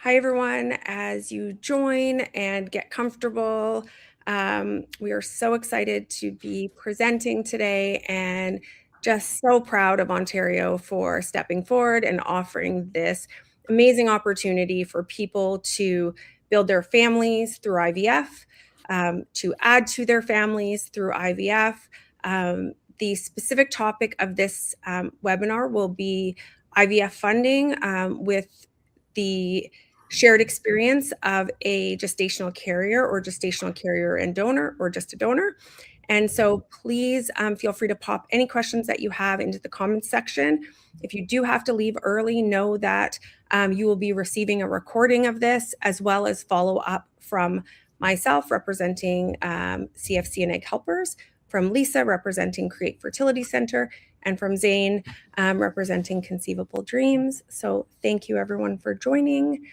Hi, everyone. As you join and get comfortable, we are so excited to be presenting today and just so proud of Ontario for stepping forward and offering this amazing opportunity for people to build their families through IVF, to add to their families through IVF. The specific topic of this webinar will be IVF funding with the shared experience of a gestational carrier or gestational carrier and donor or just a donor. And so please feel free to pop any questions that you have into the comments section. If you do have to leave early, know that you will be receiving a recording of this as well as follow up from myself representing CFC and Egg Helpers, from Lisa representing Create Fertility Center, and from Zane representing Conceivable Dreams. So thank you everyone for joining.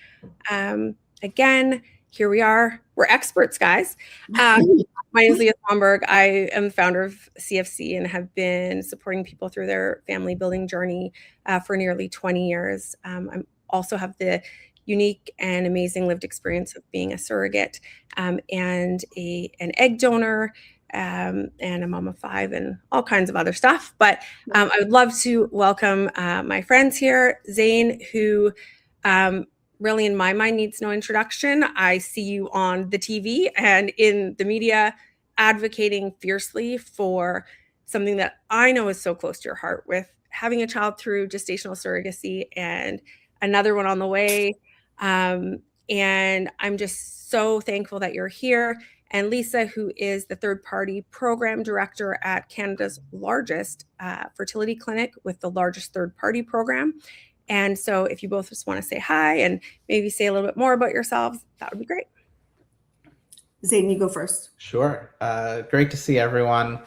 Again, here we are. We're experts, guys. My name is Leah Thomberg. I am the founder of CFC and have been supporting people through their family building journey for nearly 20 years. I also have the unique and amazing lived experience of being a surrogate and an egg donor and a mom of 5 and all kinds of other stuff. But I would love to welcome my friends here. Zane, who really in my mind needs no introduction. I see you on the TV and in the media advocating fiercely for something that I know is so close to your heart, with having a child through gestational surrogacy and another one on the way. And I'm just so thankful that you're here. And Lisa, who is the third-party program director at Canada's largest fertility clinic with the largest third-party program. And so if you both just want to say hi and maybe say a little bit more about yourselves, that would be great. Zane, you go first. Sure. Great to see everyone.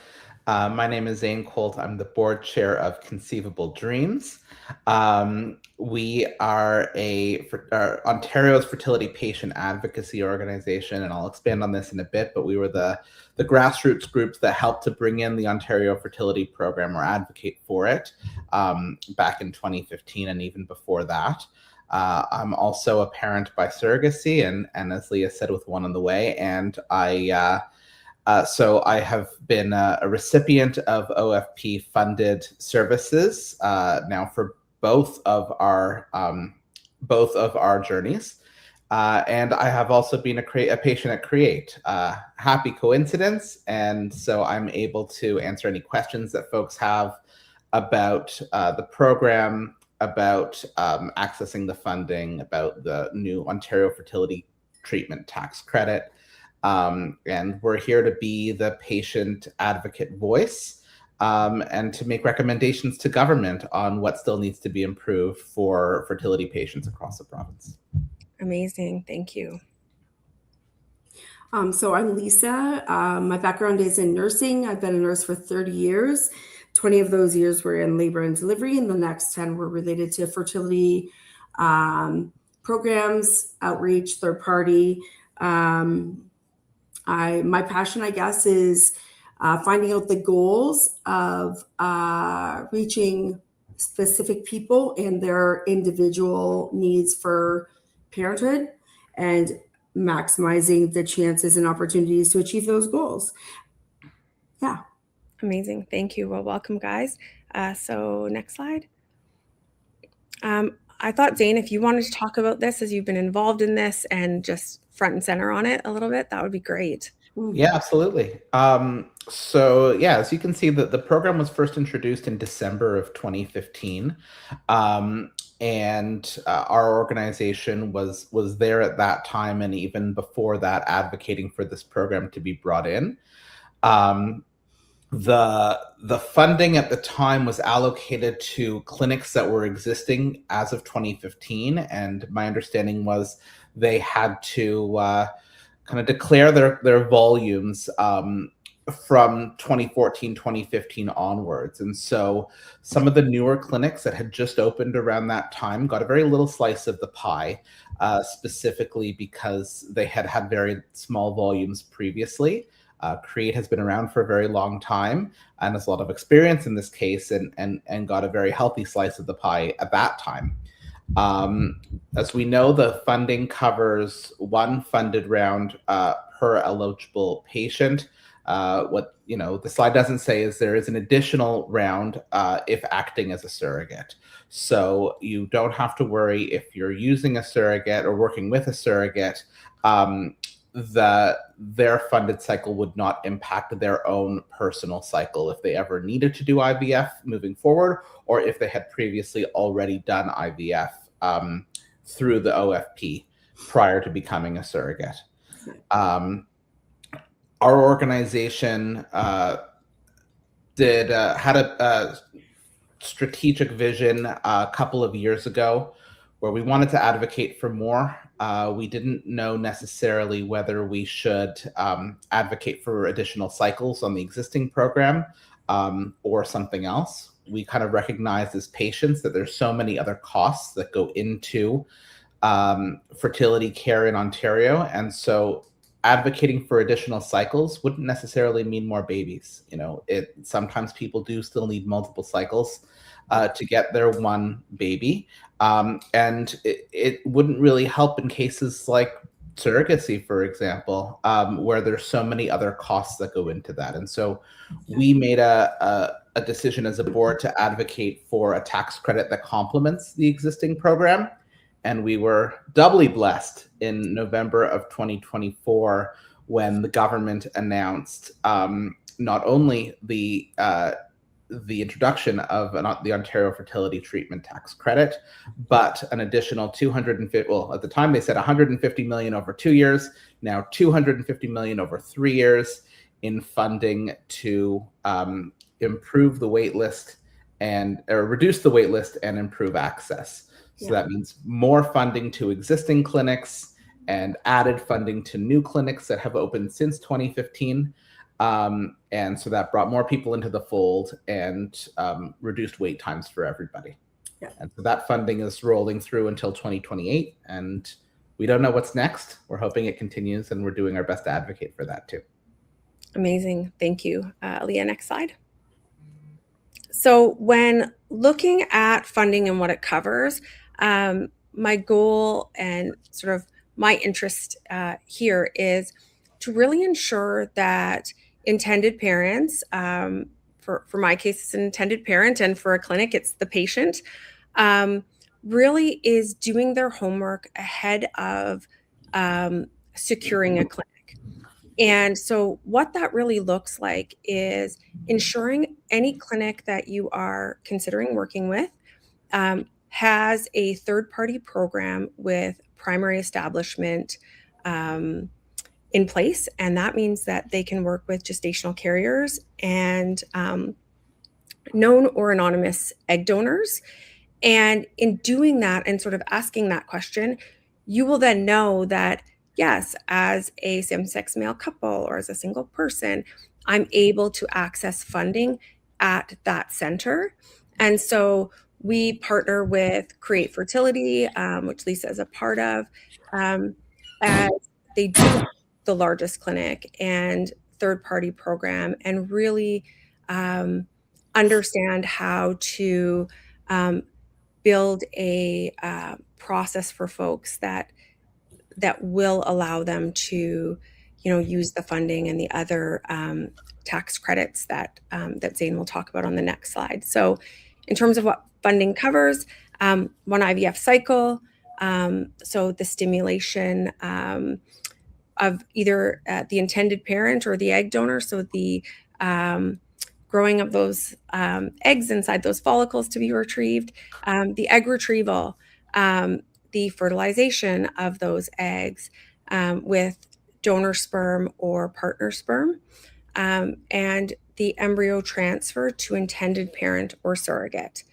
My name is Zane Colt. I'm the board chair of Conceivable Dreams. We are Ontario's fertility patient advocacy organization, and I'll expand on this in a bit, but we were the grassroots groups that helped to bring in the Ontario Fertility Program or advocate for it back in 2015 and even before that. I'm also a parent by surrogacy, and as Leah said, with one on the way, and so I have been a recipient of OFP-funded services now for both of our journeys, and I have also been a patient at Create. Happy coincidence, and so I'm able to answer any questions that folks have about the program, about accessing the funding, about the new Ontario Fertility Treatment Tax Credit. And we're here to be the patient advocate voice and to make recommendations to government on what still needs to be improved for fertility patients across the province. Amazing. Thank you. So I'm Lisa. My background is in nursing. I've been a nurse for 30 years. 20 of those years were in labor and delivery, and the next 10 were related to fertility programs, outreach, third party. My passion, I guess, is finding out the goals of reaching specific people and their individual needs for parenthood and maximizing the chances and opportunities to achieve those goals. Yeah. Amazing. Thank you. Well, welcome, guys. So next slide. I thought, Zane, if you wanted to talk about this as you've been involved in this and just front and center on it a little bit, that would be great. Yeah, absolutely. So yeah, as you can see, the program was first introduced in December of 2015. And our organization was there at that time, and even before that, advocating for this program to be brought in. The funding at the time was allocated to clinics that were existing as of 2015, and my understanding was they had to kind of declare their volumes from 2014, 2015 onwards. And so some of the newer clinics that had just opened around that time got a very little slice of the pie, specifically because they had very small volumes previously. Create has been around for a very long time and has a lot of experience in this case, and got a very healthy slice of the pie at that time. As we know, the funding covers one funded round per eligible patient. What the slide doesn't say is there is an additional round if acting as a surrogate. So you don't have to worry if you're using a surrogate or working with a surrogate. Their funded cycle would not impact their own personal cycle if they ever needed to do IVF moving forward, or if they had previously already done IVF through the OFP prior to becoming a surrogate. Our organization had a strategic vision a couple of years ago where we wanted to advocate for more. We didn't know necessarily whether we should advocate for additional cycles on the existing program or something else. We kind of recognized as patients that there's so many other costs that go into fertility care in Ontario. And so advocating for additional cycles wouldn't necessarily mean more babies. Sometimes people do still need multiple cycles to get their one baby. And it wouldn't really help in cases like surrogacy, for example, where there's so many other costs that go into that. And so we made a decision as a board to advocate for a tax credit that complements the existing program. And we were doubly blessed in November of 2024 when the government announced not only the introduction of the Ontario Fertility Treatment Tax Credit, but an additional 250, well, at the time they said 150 million over 2 years, now 250 million over 3 years in funding to improve the wait list or reduce the wait list and improve access. So that means more funding to existing clinics and added funding to new clinics that have opened since 2015. And so that brought more people into the fold and reduced wait times for everybody. Yeah. And so that funding is rolling through until 2028. And we don't know what's next. We're hoping it continues, and we're doing our best to advocate for that too. Amazing. Thank you. Leah, next slide. So when looking at funding and what it covers, my goal and sort of my interest here is to really ensure that intended parents, for my case, it's an intended parent, and for a clinic, it's the patient, really is doing their homework ahead of securing a clinic. And so what that really looks like is ensuring any clinic that you are considering working with has a third-party program with primary establishment in place. And that means that they can work with gestational carriers and known or anonymous egg donors. And in doing that and sort of asking that question, you will then know that, yes, as a same-sex male couple or as a single person, I'm able to access funding at that center. And so we partner with Create Fertility, which Lisa is a part of, as they do have the largest clinic and third-party program, and really understand how to build a process for folks that will allow them to, use the funding and the other tax credits that Zane will talk about on the next slide. So in terms of what funding covers, one IVF cycle, so the stimulation of either the intended parent or the egg donor, so the growing of those eggs inside those follicles to be retrieved, the egg retrieval, the fertilization of those eggs with donor sperm or partner sperm, and the embryo transfer to intended parent or surrogate.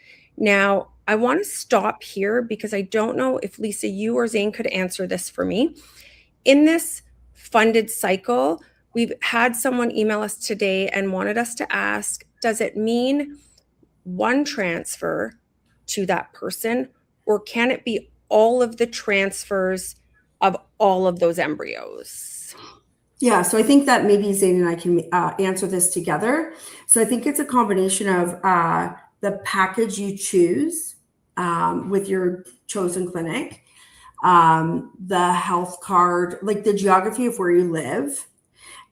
Now, I want to stop here because I don't know if Lisa, you or Zane could answer this for me. In this funded cycle, we've had someone email us today and wanted us to ask, does it mean one transfer to that person, or can it be all of the transfers of all of those embryos? Yeah, so I think that maybe Zane and I can answer this together. So I think it's a combination of the package you choose with your chosen clinic, the health card, like the geography of where you live,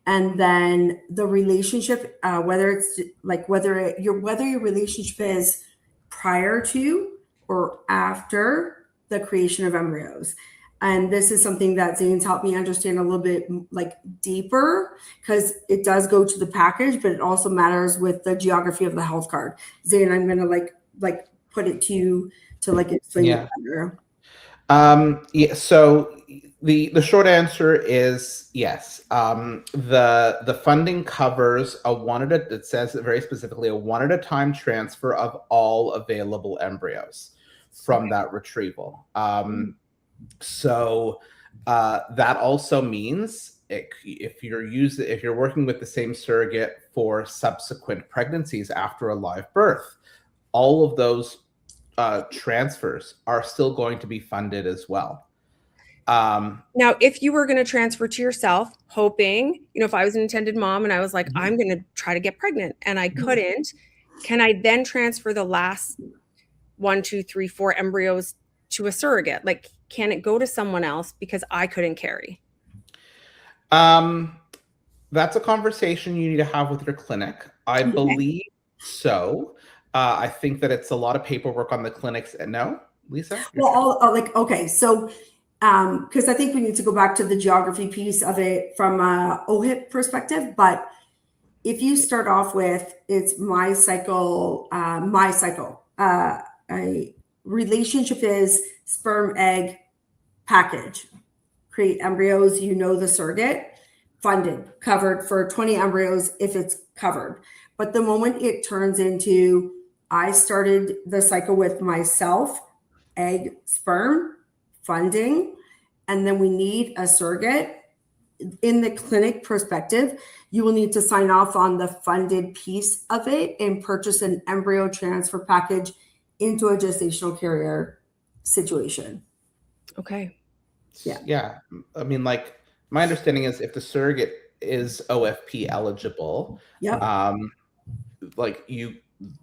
and then the relationship, whether it's like whether your relationship is prior to or after the creation of embryos. And this is something that Zane's helped me understand a little bit like deeper, because it does go to the package, but it also matters with the geography of the health card. Zane, I'm gonna like put it to you to like explain it better. Yeah, so the short answer is yes. The funding covers a one at a, it says very specifically, a one at a time transfer of all available embryos from that retrieval. So that also means if you're working with the same surrogate for subsequent pregnancies after a live birth, all of those transfers are still going to be funded as well. Now, if you were going to transfer to yourself, hoping, if I was an intended mom and I was like, I'm going to try to get pregnant and I couldn't, can I then transfer the last 1, 2, 3, 4 embryos to a surrogate? Like, can it go to someone else because I couldn't carry? That's a conversation you need to have with your clinic. I believe so. I think that it's a lot of paperwork on the clinics. No, Lisa? Well, okay. So, because I think we need to go back to the geography piece of it from a OHIP perspective. But if you start off with, it's my cycle, a relationship is sperm, egg, package, create embryos, the surrogate, funded, covered for 20 embryos if it's covered. But the moment it turns into, I started the cycle with myself, egg, sperm, funding, and then we need a surrogate. In the clinic perspective, you will need to sign off on the funded piece of it and purchase an embryo transfer package into a gestational carrier situation. Okay. Yeah. I mean, like, my understanding is if the surrogate is OFP eligible,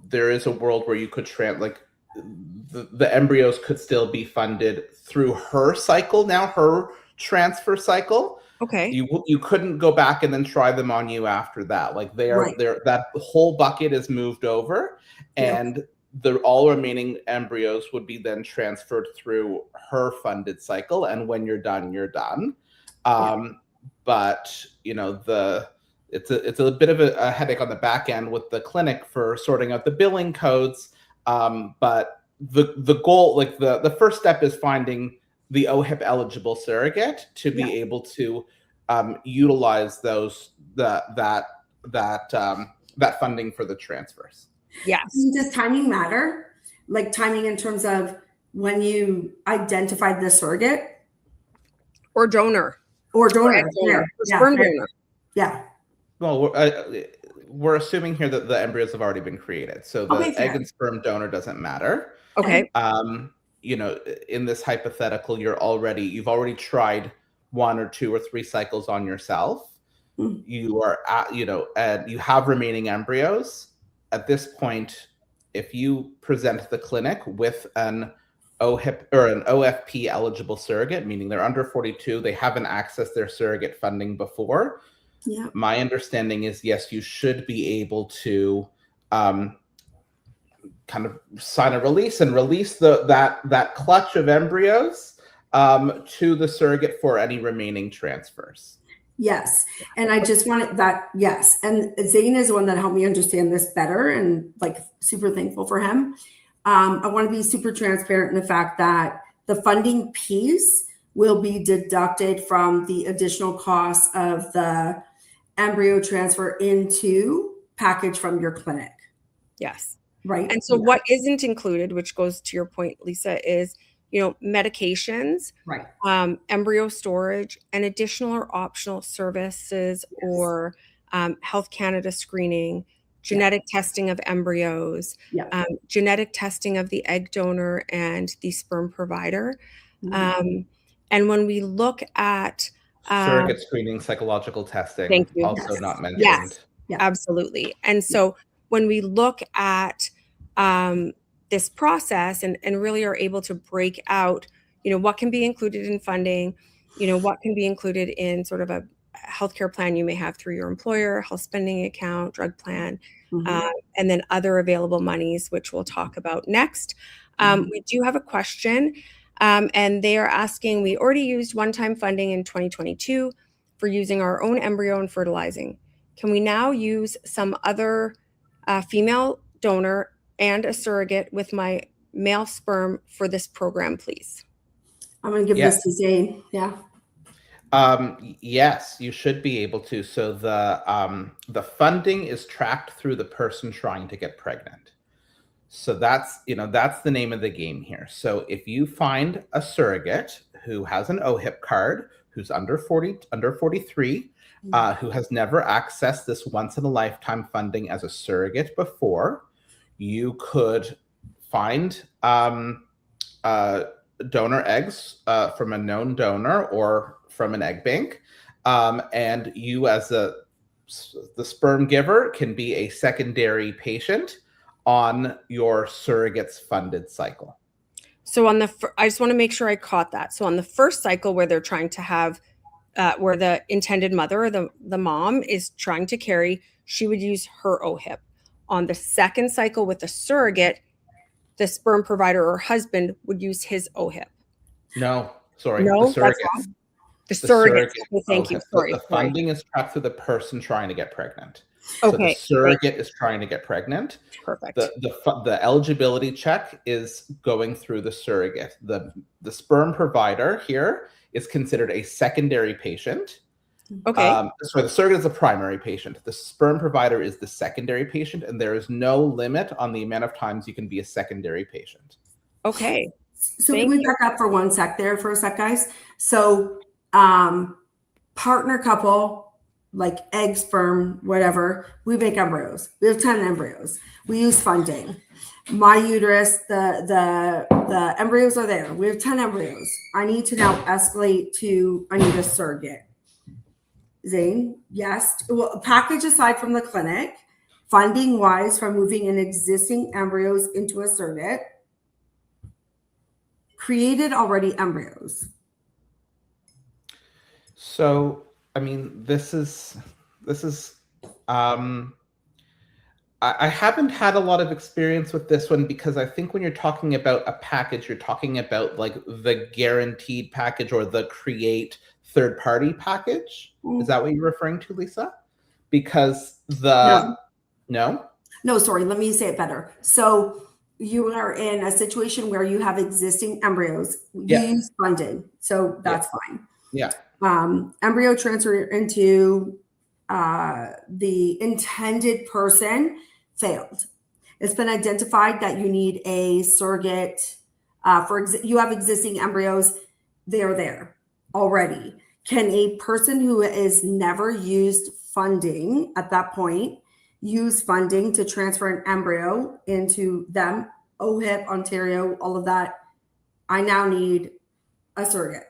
there is a world where you could the embryos could still be funded through her cycle, now her transfer cycle. Okay. You couldn't go back and then try them on you after that. Like that whole bucket is moved over, and the all remaining embryos would be then transferred through her funded cycle. And when you're done, you're done. But it's a bit of a headache on the back end with the clinic for sorting out the billing codes. But the goal, like the first step, is finding the OHIP eligible surrogate to be able to utilize that funding for the transfers. Yes. Does timing matter? Like timing in terms of when you identified the surrogate or donor or donor, sperm donor. Yeah. Well, we're assuming here that the embryos have already been created, so the egg and sperm donor doesn't matter. Okay. In this hypothetical, you've already tried 1 or 2 or 3 cycles on yourself. You are and you have remaining embryos. At this point, if you present the clinic with an OHIP or an OFP eligible surrogate, meaning they're under 42, they haven't accessed their surrogate funding before. Yeah. My understanding is, yes, you should be able to kind of sign a release and release that clutch of embryos to the surrogate for any remaining transfers. Yes. And I just wanted that. Yes. And Zane is the one that helped me understand this better, and like super thankful for him. I want to be super transparent in the fact that the funding piece will be deducted from the additional costs of the embryo transfer into package from your clinic. Yes. Right. And so what isn't included, which goes to your point, Lisa, is medications, right, embryo storage, and additional or optional services, or Health Canada screening, genetic testing of embryos, genetic testing of the egg donor and the sperm provider. And when we look at surrogate screening, psychological testing, thank you. Also not mentioned. Yes, absolutely. And so when we look at the this process and really are able to break out, what can be included in funding, what can be included in sort of a healthcare plan you may have through your employer, health spending account, drug plan, and then other available monies, which we'll talk about next. We do have a question, and they are asking, we already used one-time funding in 2022 for using our own embryo and fertilizing. Can we now use some other female donor and a surrogate with my male sperm for this program, please? I'm going to give this to Zane. Yeah. Yes, you should be able to. So the funding is tracked through the person trying to get pregnant. So that's the name of the game here. So if you find a surrogate who has an OHIP card, who's under 43, who has never accessed this once in a lifetime funding as a surrogate before, you could find donor eggs from a known donor or from an egg bank, and you as the sperm giver can be a secondary patient on your surrogate's funded cycle. So I just want to make sure I caught that. So on the first cycle where they're trying to have, where the intended mother or the mom is trying to carry, she would use her OHIP. On the second cycle with the surrogate, the sperm provider or husband would use his OHIP. No, sorry, no, the surrogate. The surrogate. Thank OHIP. you. Sorry. The funding is tracked through the person trying to get pregnant. Okay. So the surrogate is trying to get pregnant. Perfect. The eligibility check is going through the surrogate. The sperm provider here is considered a secondary patient. Okay. So the surrogate is a primary patient. The sperm provider is the secondary patient, and there is no limit on the amount of times you can be a secondary patient. Okay. So can we back up for a sec, guys? So partner couple, like egg, sperm, whatever, we make embryos. We have 10 embryos. We use funding. My uterus, the embryos are there. We have 10 embryos. I need to now escalate to, I need a surrogate. Zane, yes. Well, a package aside from the clinic, funding wise from moving in existing embryos into a surrogate, created already embryos. So, I mean, this is I haven't had a lot of experience with this one because I think when you're talking about a package, you're talking about like the guaranteed package or the create third-party package. Is that what you're referring to, Lisa? Because no, sorry, let me say it better. So you are in a situation where you have existing embryos. You use funding, so that's fine. Yeah. Embryo transfer into the intended person failed. It's been identified that you need a surrogate. You have existing embryos. They're there already. Can a person who has never used funding at that point use funding to transfer an embryo into them? OHIP, Ontario, all of that. I now need a surrogate.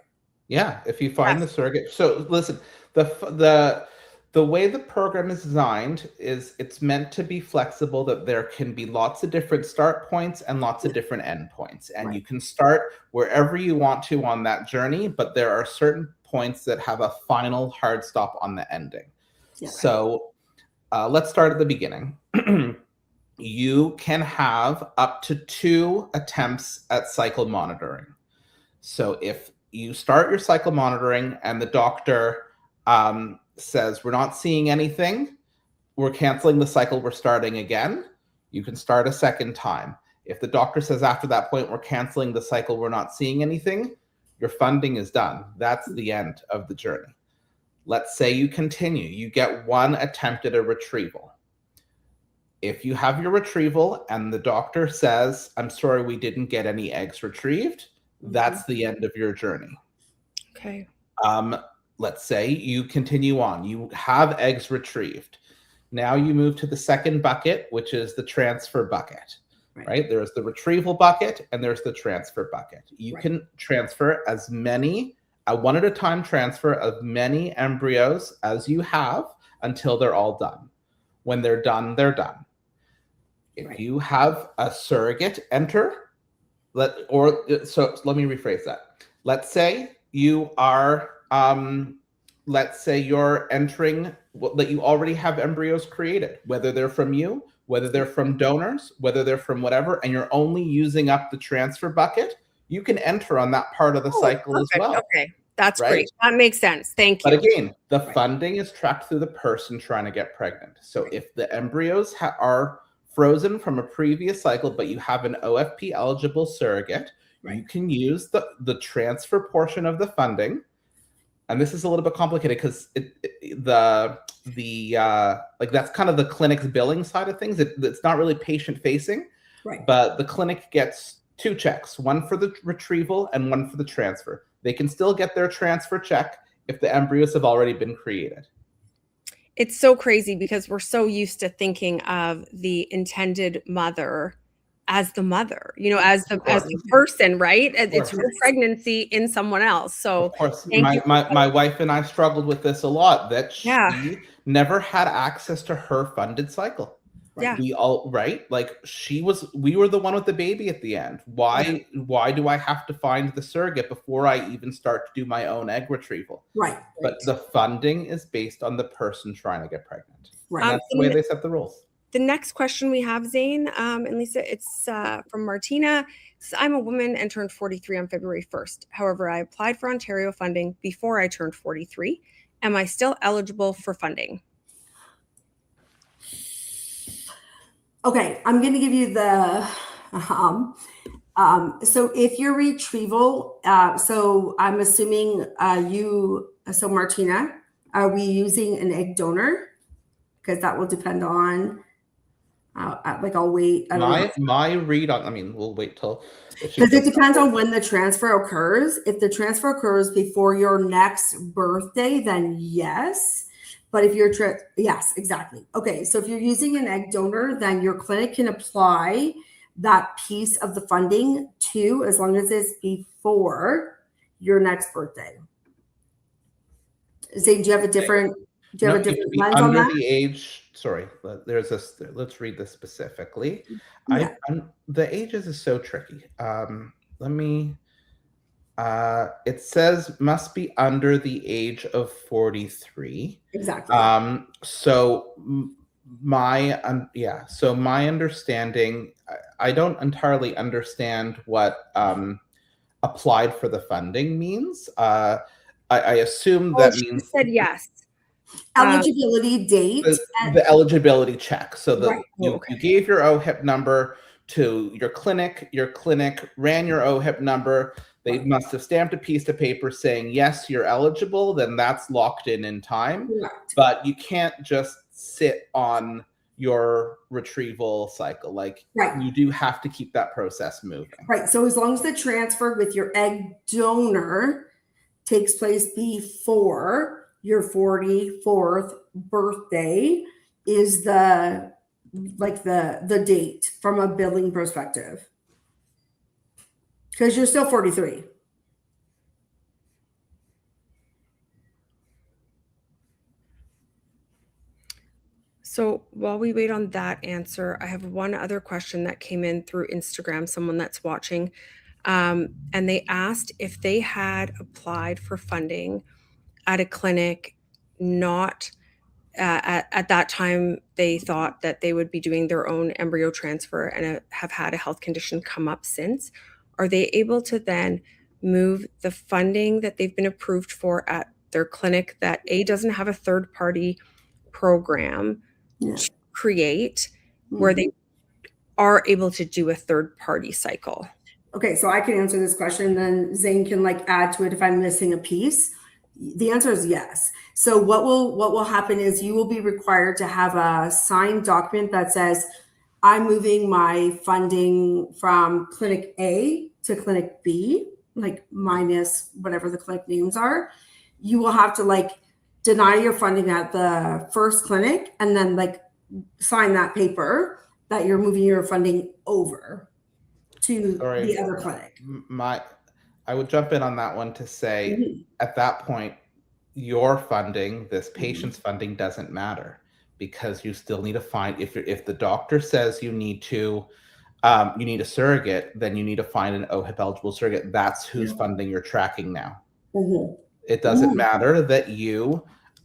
Yeah, if you find the surrogate. So listen, the way the program is designed is it's meant to be flexible, that there can be lots of different start points and lots of different end points. And you can start wherever you want to on that journey, but there are certain points that have a final hard stop on the ending. Yeah. So let's start at the beginning. You can have up to 2 attempts at cycle monitoring. So if you start your cycle monitoring and the doctor says, we're not seeing anything, we're canceling the cycle, we're starting again, you can start a second time. If the doctor says after that point, we're canceling the cycle, we're not seeing anything, your funding is done. That's the end of the journey. Let's say you continue, you get 1 attempt at a retrieval. If you have your retrieval and the doctor says, I'm sorry, we didn't get any eggs retrieved, that's the end of your journey. Okay. Let's say you continue on. You have eggs retrieved. Now you move to the second bucket, which is the transfer bucket, right? There's the retrieval bucket and there's the transfer bucket. You can transfer as many, a 1 at a time transfer of many embryos as you have until they're all done. When they're done, they're done. If you have a surrogate enter, let me rephrase that. Let's say you are, let's say you're entering that you already have embryos created, whether they're from you, whether they're from donors, whether they're from whatever, and you're only using up the transfer bucket, you can enter on that part of the cycle as perfect. well. Okay, that's right? great. That makes sense. Thank But you. again, the funding is tracked through the person trying to get pregnant. So if the embryos are frozen from a previous cycle, but you have an OFP eligible surrogate, you can use the transfer portion of the funding. And this is a little bit complicated because like that's kind of the clinic's billing side of things. It's not really patient facing, but the clinic gets two checks, one for the retrieval and one for the transfer. They can still get their transfer check if the embryos have already been created. It's so crazy because we're so used to thinking of the intended mother as the mother, as the person, right? It's her pregnancy in someone else. So of course, thank you. My wife and I struggled with this a lot, that she never had access to her funded cycle. Yeah. We all, like we were the one with the baby at the end. Why do I have to find the surrogate before I even start to do my own egg retrieval? But the funding is based on the person trying to get pregnant. And that's the way they set the rules. The next question we have, Zane and Lisa, it's from Martina. I'm a woman and turned 43 on February 1st. However, I applied for Ontario funding before I turned 43. Am I still eligible for funding? Okay, I'm going to give you the, so if your retrieval, so I'm assuming so Martina, are we using an egg donor? Because that will depend on, I'll wait. My read on, we'll wait till. Because it depends on when the transfer occurs. If the transfer occurs before your next birthday, then yes. But if you're, yes, exactly. Okay, so if you're using an egg donor, then your clinic can apply that piece of the funding to, as long as it's before your next birthday. Zane, do you have a different lens on that? The age, sorry, let's read this specifically. Yeah. The ages is so tricky. It says must be under the age of 43. Exactly. So my understanding, I don't entirely understand what applied for the funding means. I assume that means she said yes. Eligibility date. The eligibility check. So you gave your OHIP number to your clinic ran your OHIP number. They must have stamped a piece of paper saying, yes, you're eligible, then that's locked in time. But you can't just sit on your retrieval cycle. You do have to keep that process moving. Right. So as long as the transfer with your egg donor takes place before your 44th birthday is the date from a billing perspective. Because you're still 43. So while we wait on that answer, I have one other question that came in through Instagram, someone that's watching. And they asked if they had applied for funding at a clinic, not at that time, they thought that they would be doing their own embryo transfer and have had a health condition come up since. Are they able to then move the funding that they've been approved for at their clinic that doesn't have a third party program to create where they are able to do a third party cycle? Okay, so I can answer this question, then Zane can add to it if I'm missing a piece. The answer is yes. So what will happen is you will be required to have a signed document that says, I'm moving my funding from clinic A to clinic B, minus whatever the clinic names are. You will have to deny your funding at the first clinic and then sign that paper that you're moving your funding over to the other clinic. I would jump in on that one to say, at that point, your funding, this patient's funding, doesn't matter. because you still need to find, if the doctor says you need a surrogate, then you need to find an OHIP eligible surrogate. That's whose funding you're tracking now. Mhm. It doesn't Mm. matter that you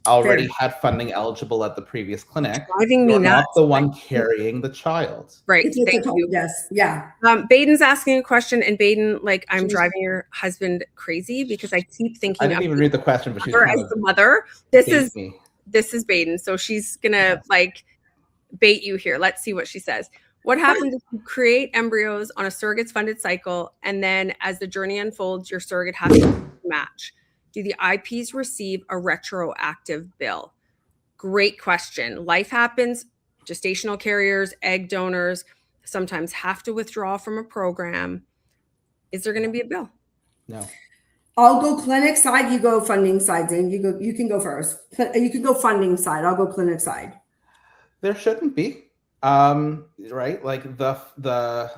already Fair. had funding eligible at the previous clinic. Driving me You're not nuts. the one carrying the child. Right. It's Thank you. yes. Yeah. Baden's asking a question, and Baden, like, I'm She's- driving your husband crazy because I keep I thinking didn't of even read the question, but she's her kind as of the mother. This bait me. is Baden, so she's gonna Yes. like bait you here. Let's see what she says. What happens if you create embryos on a surrogate's funded cycle, and then as the journey unfolds, your surrogate has to match? Do the IPs receive a retroactive bill? Great question. Life happens. Gestational carriers, egg donors sometimes have to withdraw from a program. Is there going to be a bill? No. I'll go clinic side. You go funding side. Zane, you can go first. You can go funding side. I'll go clinic side. There shouldn't be. Right? Like the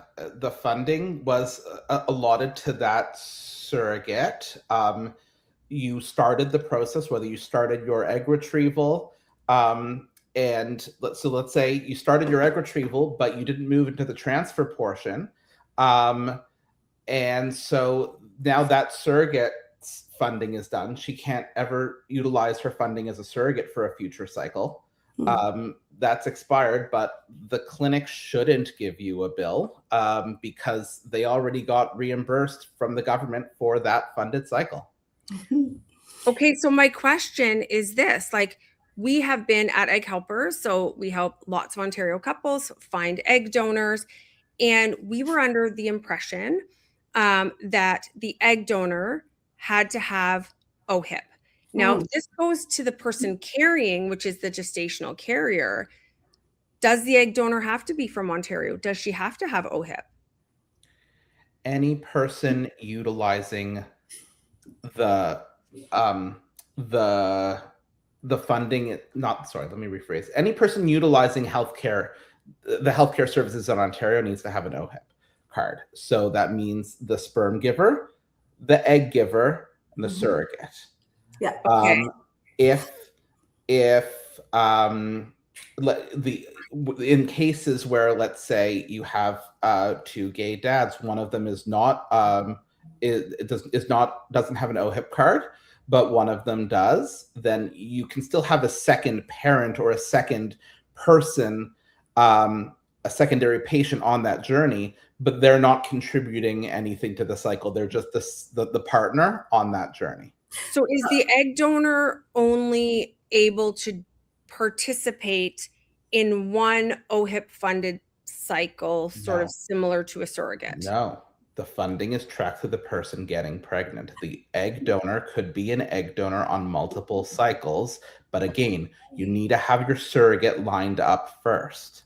funding was allotted to that surrogate. You started the process, whether you started your egg retrieval, and let's say you started your egg retrieval, but you didn't move into the transfer portion, and so now that surrogate's funding is done. She can't ever utilize her funding as a surrogate for a future cycle. That's expired, but the clinic shouldn't give you a bill because they already got reimbursed from the government for that funded cycle. Okay, so my question is this, like, we have been at Egg Helpers, so we help lots of Ontario couples find egg donors, and we were under the impression that the egg donor had to have OHIP. Now, if this goes to the person carrying, which is the gestational carrier, does the egg donor have to be from Ontario? Does she have to have OHIP? Any person utilizing the funding, not, sorry, let me rephrase. Any person utilizing the healthcare services in Ontario needs to have an OHIP card. So that means the sperm giver, the egg giver, and the surrogate. Yeah. Okay. In cases where, let's say, you have two gay dads, one of them is not doesn't have an OHIP card, but one of them does, then you can still have a second parent or a second person, a secondary patient on that journey, but they're not contributing anything to the cycle. They're just the partner on that journey. So is the egg donor only able to participate in one OHIP funded cycle, sort of similar to a surrogate? No, the funding is tracked to the person getting pregnant. The egg donor could be an egg donor on multiple cycles, but again, you need to have your surrogate lined up first.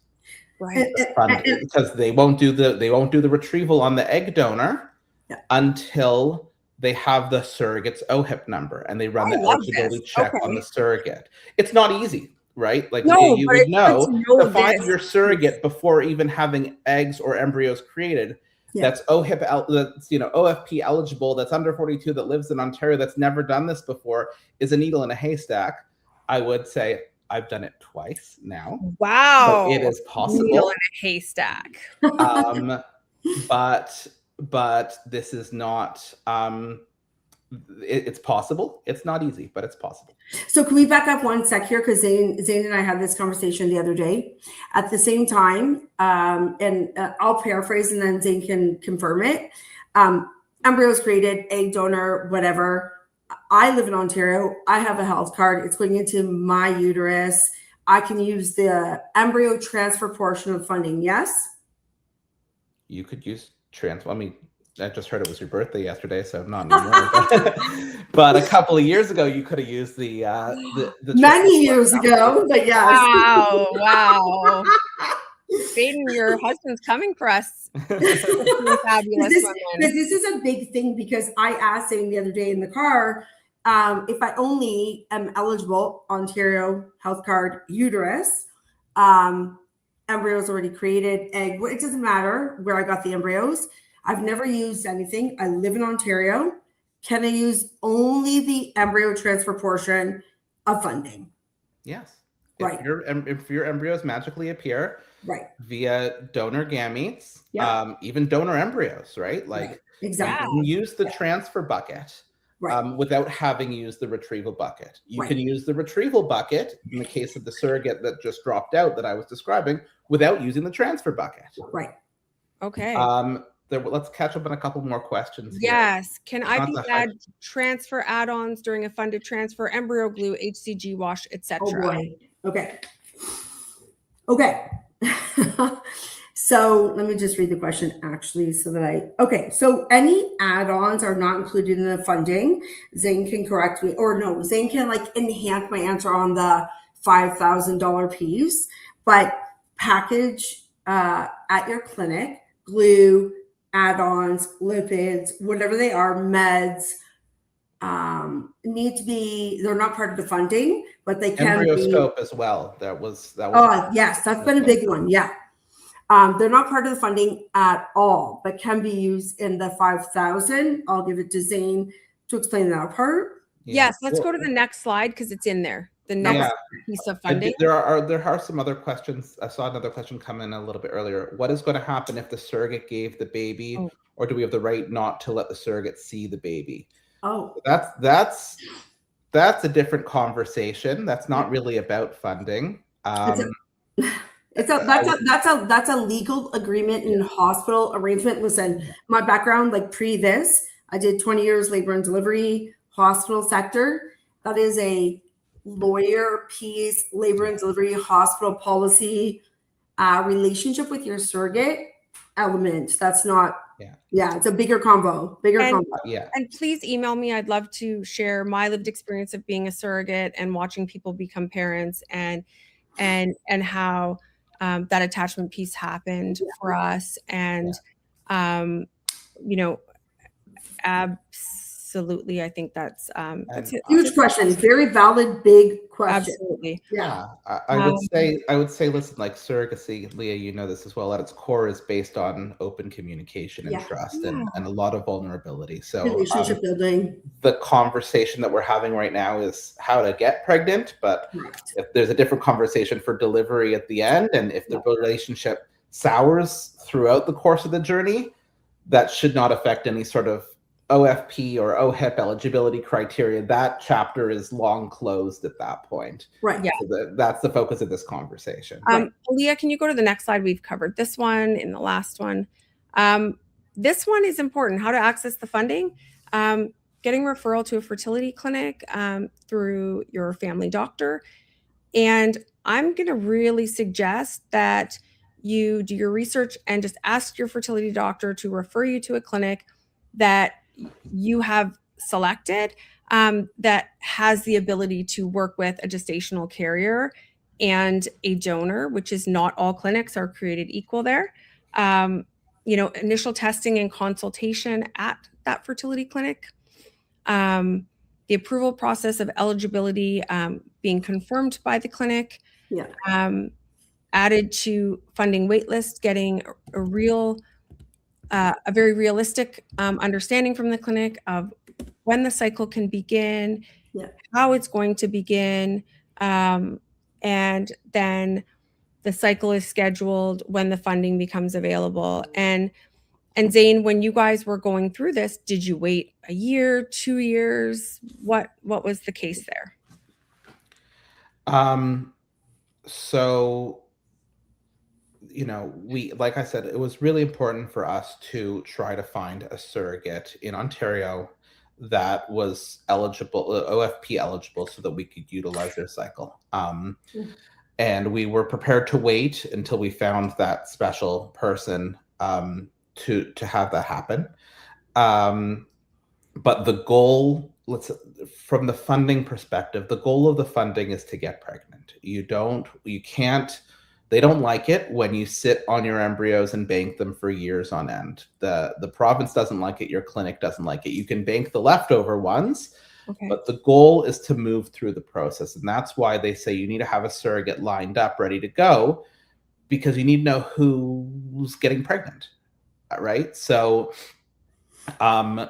Right. Because they won't do the retrieval on the egg donor until they have the surrogate's OHIP number and they run the eligibility check on the surrogate. It's not easy, right? Like, you would know to find your surrogate before even having eggs or embryos created. That's OHIP, that's, OFP eligible, that's under 42, that lives in Ontario, that's never done this before, is a needle in a haystack. I would say I've done it twice now. Wow. So it is possible. Needle in a haystack. But this is not, it's possible. It's not easy, but it's possible. So can we back up one sec here? Because Zane and I had this conversation the other day. At the same time, and I'll paraphrase and then Zane can confirm it. Embryos created, egg donor, whatever. I live in Ontario. I have a health card. It's going into my uterus. I can use the embryo transfer portion of funding. Yes? You could use transfer. I mean, I just heard it was your birthday yesterday, so not anymore. But a couple of years ago, you could have used the many years ago. But yes. Wow. Baden, your husband's coming for us. Fabulous this is a big thing because I asked Zane the other day in the car if I only am eligible Ontario health card uterus, embryos already created, egg, it doesn't matter where I got the embryos. I've never used anything. I live in Ontario. Can I use only the embryo transfer portion of funding? Yes. Right. If your embryos magically appear Right. via donor gametes, Yeah. even donor embryos, right? Right. Like you Exactly. can use the Yeah. transfer bucket Right. without having used the retrieval bucket. You Right. can use the retrieval bucket in the case of the surrogate that just dropped out that I was describing without using the transfer bucket. Right. Okay. Let's catch up on a couple more questions here. Yes. Can Not IVs the add transfer add-ons during a funded transfer, embryo glue, HCG wash, Oh etc.? boy. Okay. Okay. So let me just read the question actually so that okay. So any add-ons are not included in the funding. Zane can correct me, or no, Zane can like enhance my answer on the $5,000 piece, but package at your clinic, glue, add-ons, lipids, whatever they are, meds, need to be, they're not part of the funding, but they can be. embryoscope as well. That was Oh, yes, that's been a big one. Yeah. They're not part of the funding at all, but can be used in the 5,000. I'll give it to Zane to explain that part. Yeah. Yes, let's go to the next slide because it's in there. The next Yeah. piece of funding. There are some other questions. I saw another question come in a little bit earlier. What is going to happen if the surrogate gave the baby, Oh. or do we have the right not to let the surrogate see the baby? Oh, That's a different conversation. That's not really about funding. that's a legal agreement in hospital arrangement. Listen, my background, like pre this, I did 20 years labor and delivery, hospital sector. That is a lawyer piece, labor and delivery, hospital policy, relationship with your surrogate element. That's not. Yeah, it's a bigger combo. Yeah. And please email me. I'd love to share my lived experience of being a surrogate and watching people become parents and how that attachment piece happened for us. And you know, absolutely, I think that's huge question. Very valid, big question. Absolutely. Yeah. I would say, listen, like surrogacy, Leah, you know this as well, at its core is based on open communication and trust and a lot of vulnerability. So relationship building. The conversation that we're having right now is how to get pregnant, but if there's a different conversation for delivery at the end, and if the relationship sours throughout the course of the journey, that should not affect any sort of OFP or OHIP eligibility criteria. That chapter is long closed at that point. Right. Yeah. So that's the focus of this conversation. Leah, can you go to the next slide? We've covered this one in the last one. This one is important. How to access the funding. Getting referral to a fertility clinic through your family doctor. And I'm going to really suggest that you do your research and just ask your fertility doctor to refer you to a clinic that you have selected that has the ability to work with a gestational carrier and a donor, which is not all clinics are created equal there. Initial testing and consultation at that fertility clinic. The approval process of eligibility being confirmed by the clinic. Yeah. Added to funding waitlist, getting a very realistic understanding from the clinic of when the cycle can begin, how it's going to begin, and then the cycle is scheduled when the funding becomes available. And Zane, when you guys were going through this, did you wait a year, 2 years? What was the case there? So, like I said, it was really important for us to try to find a surrogate in Ontario that was eligible, OFP eligible, so that we could utilize their cycle. And we were prepared to wait until we found that special person to have that happen. But the goal, from the funding perspective, the goal of the funding is to get pregnant. They don't like it when you sit on your embryos and bank them for years on end. The province doesn't like it. Your clinic doesn't like it. You can bank the leftover ones, but the goal is to move through the process. And that's why they say you need to have a surrogate lined up, ready to go, because you need to know who's getting pregnant, right? So to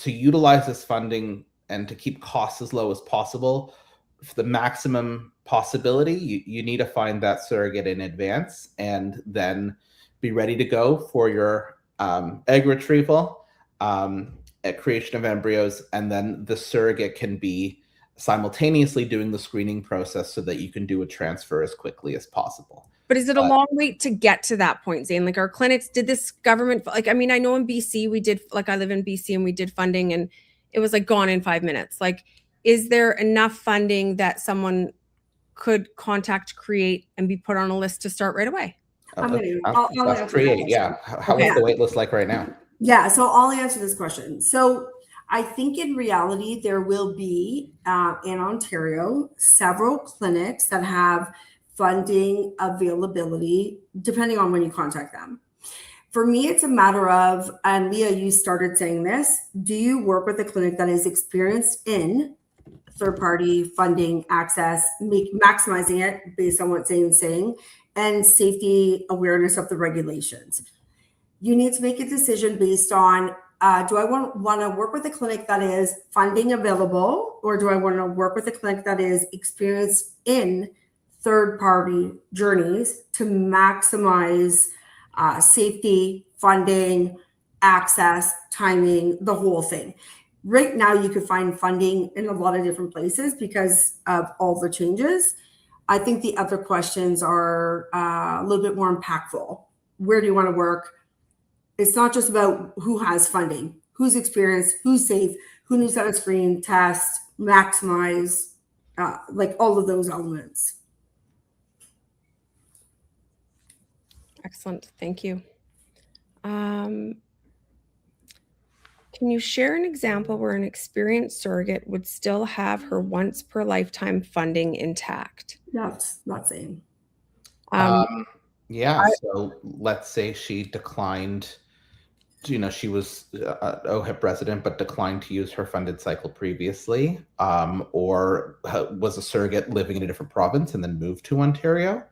utilize this funding and to keep costs as low as possible, for the maximum possibility, you need to find that surrogate in advance and then be ready to go for your egg retrieval, at creation of embryos, and then the surrogate can be simultaneously doing the screening process so that you can do a transfer as quickly as possible. But is it a long wait to get to that point, Zane? Like our clinics, did this government, like, I mean, I know in BC we did, like I live in BC and we did funding and it was like gone in 5 minutes. Like, is there enough funding that someone could contact Create and be put on a list to start right away? I'll answer Create, yeah. How is the wait list like right now? Yeah, so I'll answer this question. So I think in reality, there will be in Ontario several clinics that have funding availability, depending on when you contact them. For me, it's a matter of, and Leah, you started saying this, do you work with a clinic that is experienced in third-party funding access, maximizing it based on what Zane's saying, and safety awareness of the regulations? You need to make a decision based on, do I want to work with a clinic that is funding available, or do I want to work with a clinic that is experienced in third-party journeys to maximize safety, funding, access, timing, the whole thing? Right now, you could find funding in a lot of different places because of all the changes. I think the other questions are a little bit more impactful. Where do you want to work? It's not just about who has funding, who's experienced, who's safe, who knows how to screen, test, maximize, like all of those elements. Excellent. Thank you. Can you share an example where an experienced surrogate would still have her once per lifetime funding intact? That's not saying. Yeah, so let's say she declined, she was an OHIP resident but declined to use her funded cycle previously, or was a surrogate living in a different province and then moved to Ontario.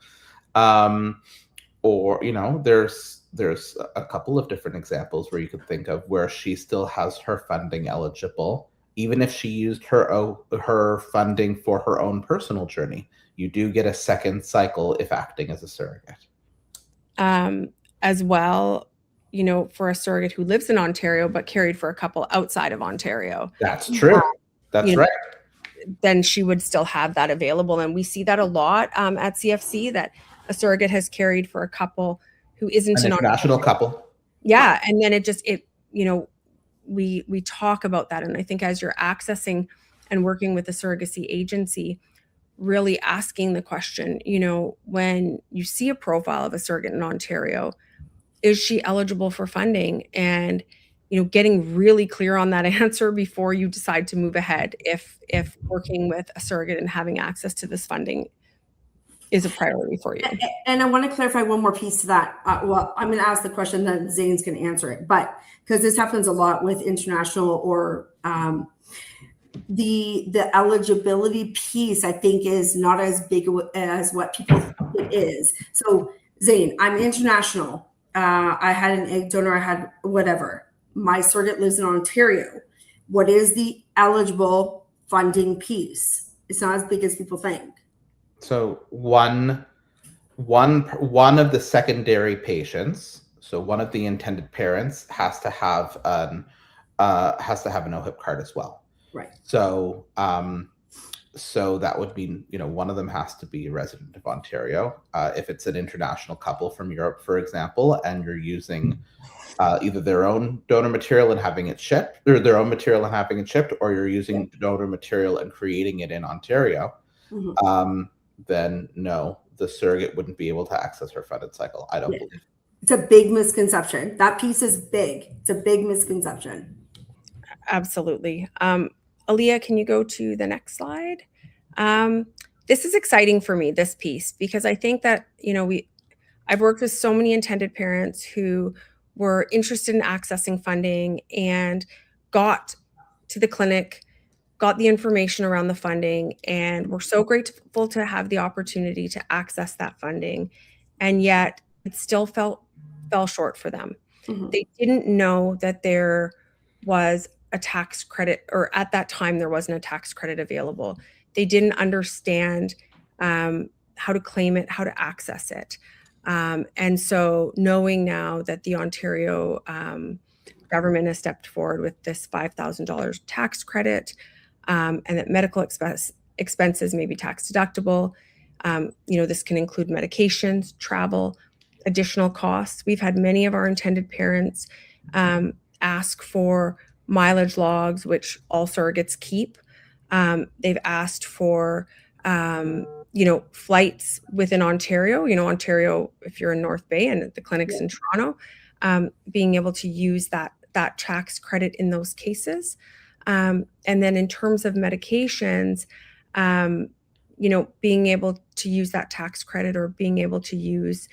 Or, there's a couple of different examples where you could think of where she still has her funding eligible, even if she used her funding for her own personal journey. You do get a second cycle if acting as a surrogate. As well, for a surrogate who lives in Ontario but carried for a couple outside of Ontario. That's true. That's right. Then she would still have that available. And we see that a lot at CFC, that a surrogate has carried for a couple who isn't an international couple. Yeah. And then we talk about that. And I think as you're accessing and working with a surrogacy agency, really asking the question, when you see a profile of a surrogate in Ontario, is she eligible for funding? And, getting really clear on that answer before you decide to move ahead, if working with a surrogate and having access to this funding is a priority for you. And I want to clarify one more piece to that. Well, I'm going to ask the question, then Zane's going to answer it. But because this happens a lot with international or the eligibility piece, I think, is not as big as what people think it is. So Zane, I'm international. I had an egg donor. I had whatever. My surrogate lives in Ontario. What is the eligible funding piece? It's not as big as people think. So one of the secondary patients, so one of the intended parents, has to have an OHIP card as well. Right. So so that would mean, one of them has to be a resident of Ontario. If it's an international couple from Europe, for example, and you're using either their own donor material and having it shipped, or their own material and having it shipped, or you're using donor material and creating it in Ontario, then no, the surrogate wouldn't be able to access her funded cycle, I don't believe. It's a big misconception. That piece is big. It's a big misconception. Absolutely. Aaliyah, can you go to the next slide? This is exciting for me, this piece, because I think that, I've worked with so many intended parents who were interested in accessing funding and got to the clinic, got the information around the funding, and we're so grateful to have the opportunity to access that funding. And yet it still fell short for them. They didn't know that there was a tax credit, or at that time there wasn't a tax credit available. they didn't understand how to claim it, how to access it. And so knowing now that the Ontario government has stepped forward with this $5,000 tax credit, and that medical expenses may be tax deductible. This can include medications, travel, additional costs. We've had many of our intended parents ask for mileage logs, which all surrogates keep. They've asked for flights within Ontario. Ontario, if you're in North Bay and the clinics in Toronto, being able to use that tax credit in those cases. And then in terms of medications, being able to use that tax credit or being able to use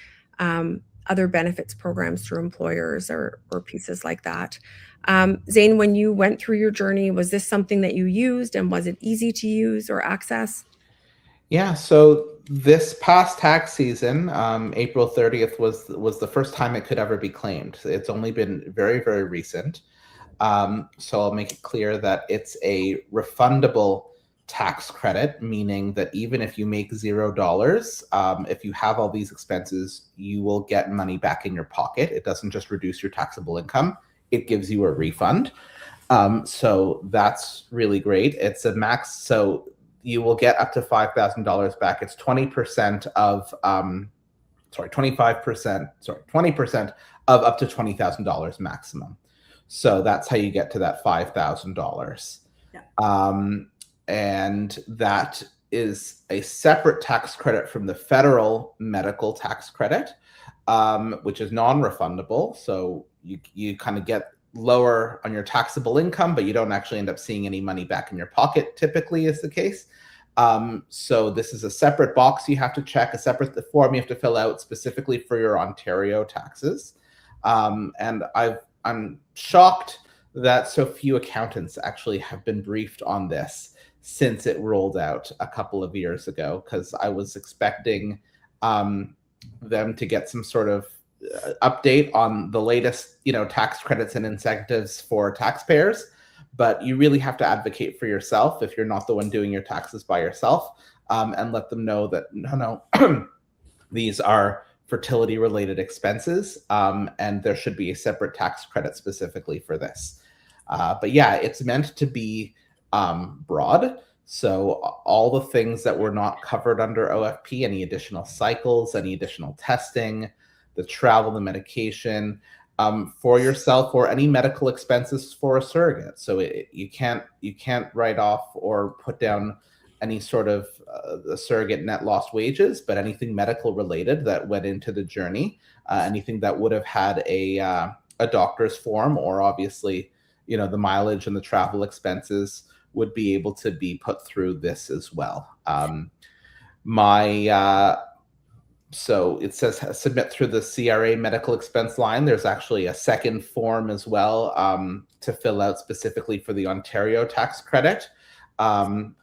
other benefits programs through employers or pieces like that. Zane, when you went through your journey, was this something that you used, and was it easy to use or access? Yeah, so this past tax season, April 30th was the first time it could ever be claimed. It's only been very, very recent. So I'll make it clear that it's a refundable tax credit, meaning that even if you make $0, if you have all these expenses, you will get money back in your pocket. It doesn't just reduce your taxable income, it gives you a refund. So that's really great. It's a max, so you will get up to $5,000 back. It's 20% of 20% of up to $20,000 maximum. So that's how you get to that $5,000. Yeah. And that is a separate tax credit from the federal medical tax credit, which is non-refundable. So you kind of get lower on your taxable income, but you don't actually end up seeing any money back in your pocket, typically is the case. So this is a separate box you have to check, a separate form you have to fill out specifically for your Ontario taxes. And I'm shocked that so few accountants actually have been briefed on this since it rolled out a couple of years ago, because I was expecting them to get some sort of update on the latest, tax credits and incentives for taxpayers. But you really have to advocate for yourself if you're not the one doing your taxes by yourself, and let them know that no, these are fertility related expenses, and there should be a separate tax credit specifically for this. But yeah, it's meant to be broad. So all the things that were not covered under OFP, any additional cycles, any additional testing, the travel, the medication, for yourself, or any medical expenses for a surrogate. So you can't write off or put down any sort of the surrogate net lost wages, but anything medical related that went into the journey, anything that would have had a doctor's form, or obviously, the mileage and the travel expenses would be able to be put through this as well. So it says submit through the CRA medical expense line. There's actually a second form as well to fill out specifically for the Ontario tax credit. And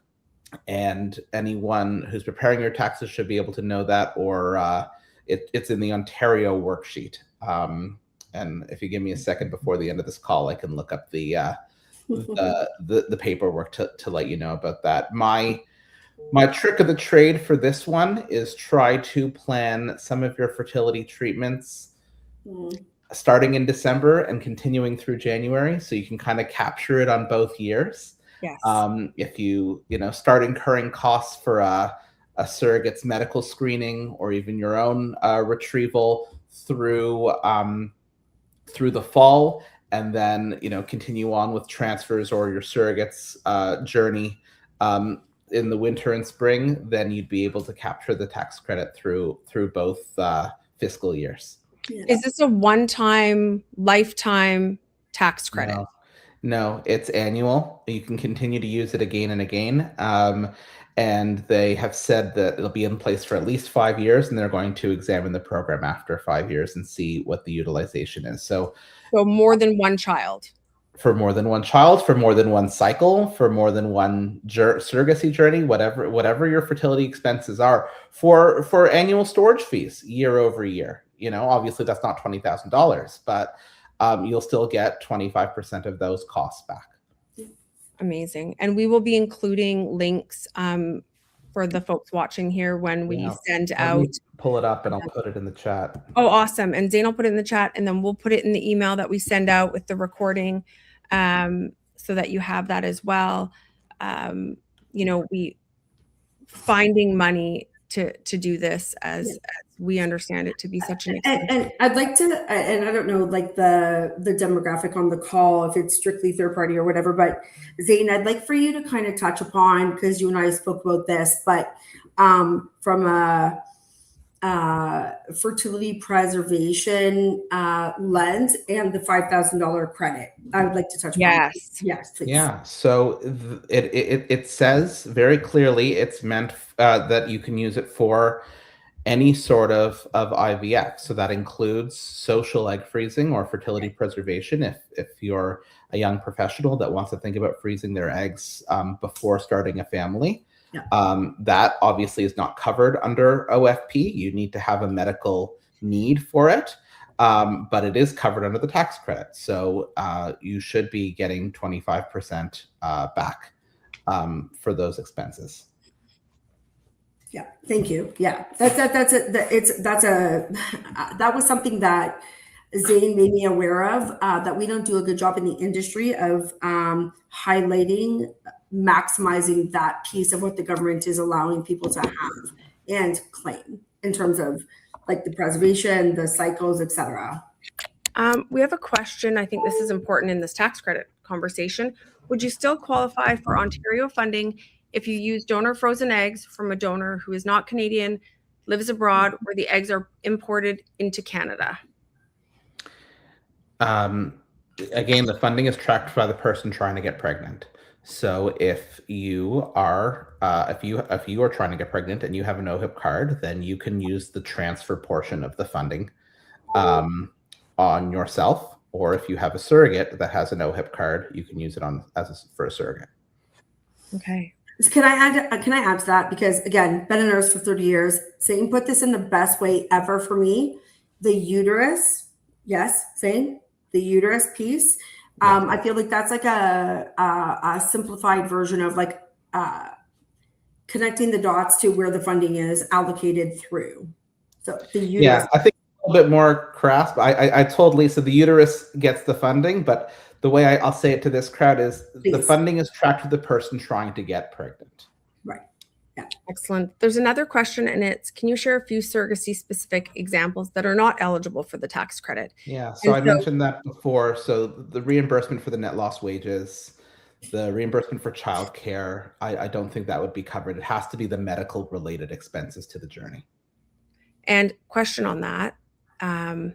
anyone who's preparing your taxes should be able to know that, or it's in the Ontario worksheet. And if you give me a second before the end of this call, I can look up the paperwork to let you know about that. My trick of the trade for this one is try to plan some of your fertility treatments starting in December and continuing through January, so you can kind of capture it on both years. Yes. If you start incurring costs for a surrogate's medical screening, or even your own retrieval through the fall, and then continue on with transfers or your surrogate's journey in the winter and spring, then you'd be able to capture the tax credit through both fiscal years. Yeah. Is this a one-time, lifetime tax credit? No, it's annual. You can continue to use it again and again. And they have said that it'll be in place for at least 5 years, and they're going to examine the program after 5 years and see what the utilization is. So more than one child. For more than one child, for more than one cycle, for more than one surrogacy journey, whatever your fertility expenses are, for annual storage fees year over year. Obviously that's not $20,000, but you'll still get 25% of those costs back. Amazing. And we will be including links for the folks watching here when we send Let out. me pull it up and I'll put it in the chat. Oh, awesome. And Zane will put it in the chat, and then we'll put it in the email that we send out with the recording, so that you have that as well. We finding money to do this as we understand it to be such an expensive. And I'd like to, and I don't know, like the demographic on the call, if it's strictly third party or whatever, but Zane, I'd like for you to kind of touch upon, because you and I spoke about this, but from a fertility preservation lens and the $5,000 credit, I would like to touch upon. Yes, please. Yeah. So it says very clearly it's meant that you can use it for any sort of IVF. So that includes social egg freezing or fertility preservation. If you're a young professional that wants to think about freezing their eggs before starting a family, that obviously is not covered under OFP. You need to have a medical need for it, but it is covered under the tax credit. So you should be getting 25% back for those expenses. Yeah, thank you. Yeah, that was something that Zane made me aware of, that we don't do a good job in the industry of highlighting, maximizing that piece of what the government is allowing people to have and claim in terms of like the preservation, the cycles, etc. We have a question. I think this is important in this tax credit conversation. Would you still qualify for Ontario funding if you use donor frozen eggs from a donor who is not Canadian, lives abroad, or the eggs are imported into Canada? Again, the funding is tracked by the person trying to get pregnant. So if you are trying to get pregnant and you have an OHIP card, then you can use the transfer portion of the funding on yourself. Or if you have a surrogate that has an OHIP card, you can use it for a surrogate. Okay. Can I add to that? Because again, been a nurse for 30 years. Zane put this in the best way ever for me. The uterus, yes, Zane, the uterus piece. I feel like that's like a simplified version of like connecting the dots to where the funding is allocated through. So the uterus. Yeah, I think a little bit more crass. I told Lisa the uterus gets the funding, but the way I'll say it to this crowd is the funding is tracked to the person trying to get pregnant. Right. Yeah. Excellent. There's another question, and it's, can you share a few surrogacy specific examples that are not eligible for the tax credit? Yeah. So I mentioned that before. So the reimbursement for the net loss wages, the reimbursement for childcare, I don't think that would be covered. It has to be the medical related expenses to the journey. And question on that, and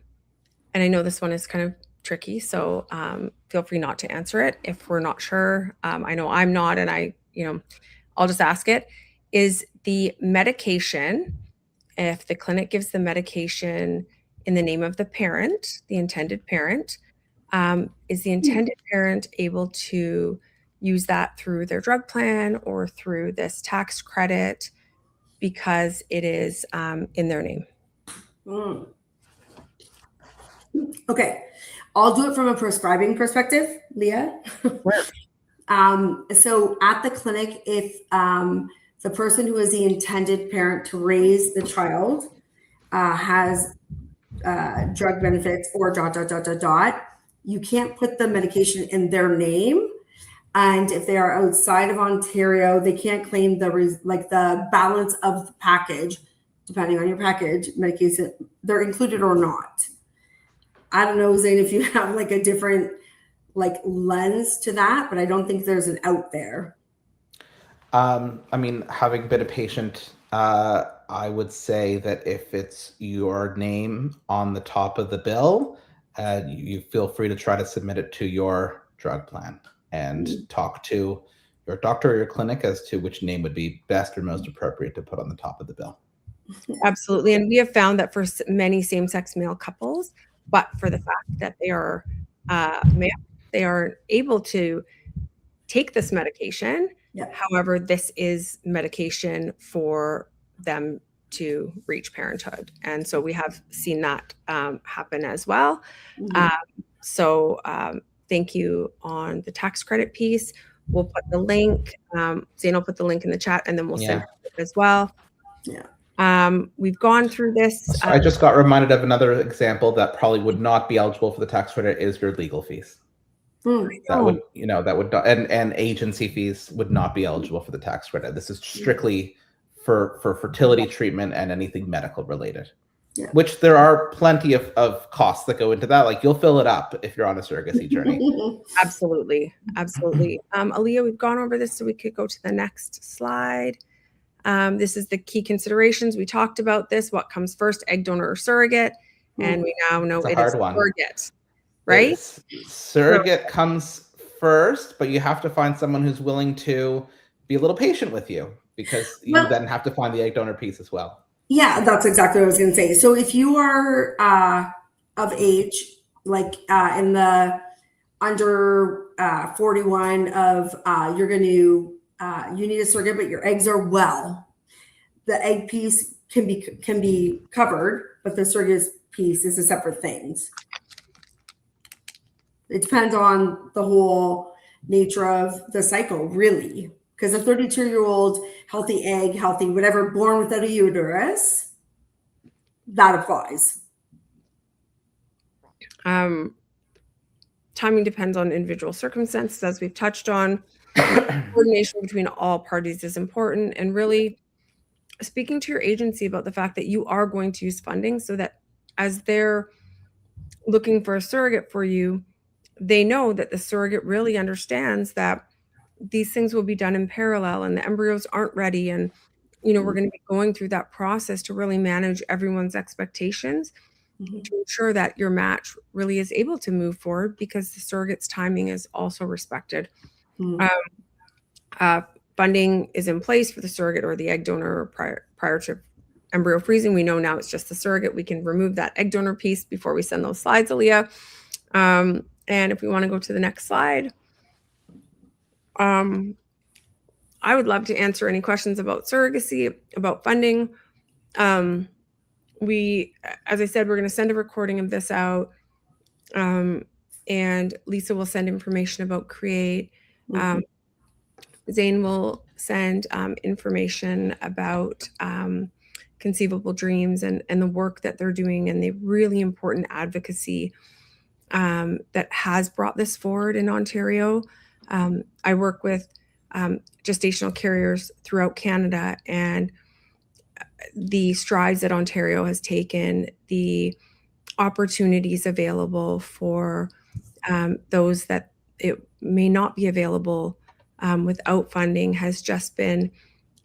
I know this one is kind of tricky, so feel free not to answer it if we're not sure. I know I'm not, and I'll just ask it. Is the medication, if the clinic gives the medication in the name of the parent, the intended parent, is the intended parent able to use that through their drug plan or through this tax credit because it is in their name? Okay, I'll do it from a prescribing perspective, Leah. So at the clinic, if the person who is the intended parent to raise the child has drug benefits or ... you can't put the medication in their name. And if they are outside of Ontario, they can't claim the balance of the package, depending on your package, medication, they're included or not. I don't know, Zane, if you have like a different lens to that, but I don't think there's an out there. I mean, having been a patient, I would say that if it's your name on the top of the bill, you feel free to try to submit it to your drug plan and talk to your doctor or your clinic as to which name would be best or most appropriate to put on the top of the bill. Absolutely. And we have found that for many same-sex male couples, but for the fact that they are male, they are able to take this medication. Yeah. However, this is medication for them to reach parenthood. And so we have seen that happen as well. So thank you on the tax credit piece. We'll put the link. Zane will put the link in the chat, and then we'll send it as well. Yeah. We've gone through this. So I just got reminded of another example that probably would not be eligible for the tax credit is your legal fees. That would, that would not, and agency fees would not be eligible for the tax credit. This is strictly for fertility treatment and anything medical related. Yeah. Which there are plenty of costs that go into that. Like you'll fill it up if you're on a surrogacy journey. Absolutely. Aaliyah, we've gone over this, so we could go to the next slide. This is the key considerations. We talked about this. What comes first, egg donor or surrogate? And we now know it is surrogate, right? Surrogate comes first, but you have to find someone who's willing to be a little patient with you, because you then have to find the egg donor piece as well. Yeah, that's exactly what I was going to say. So if you are of age, like in the under 41 of you're going to you need a surrogate, but your eggs are well, the egg piece can be covered, but the surrogate piece is a separate thing. It depends on the whole nature of the cycle, really. Because a 32-year-old healthy egg, healthy whatever, born without a uterus, that applies. Timing depends on individual circumstances, as we've touched on. Coordination between all parties is important, and really speaking to your agency about the fact that you are going to use funding, so that as they're looking for a surrogate for you, they know that the surrogate really understands that these things will be done in parallel and the embryos aren't ready. And, we're going to be going through that process to really manage everyone's expectations to ensure that your match really is able to move forward, because the surrogate's timing is also respected. Funding is in place for the surrogate or the egg donor prior to embryo freezing. We know now it's just the surrogate. We can remove that egg donor piece before we send those slides, Aaliyah. And if we want to go to the next slide, I would love to answer any questions about surrogacy, about funding. We, as I said, we're going to send a recording of this out, and Lisa will send information about Create. Zane will send information about Conceivable Dreams and the work that they're doing, and the really important advocacy that has brought this forward in Ontario. I work with gestational carriers throughout Canada, and the strides that Ontario has taken, the opportunities available for those that it may not be available without funding, has just been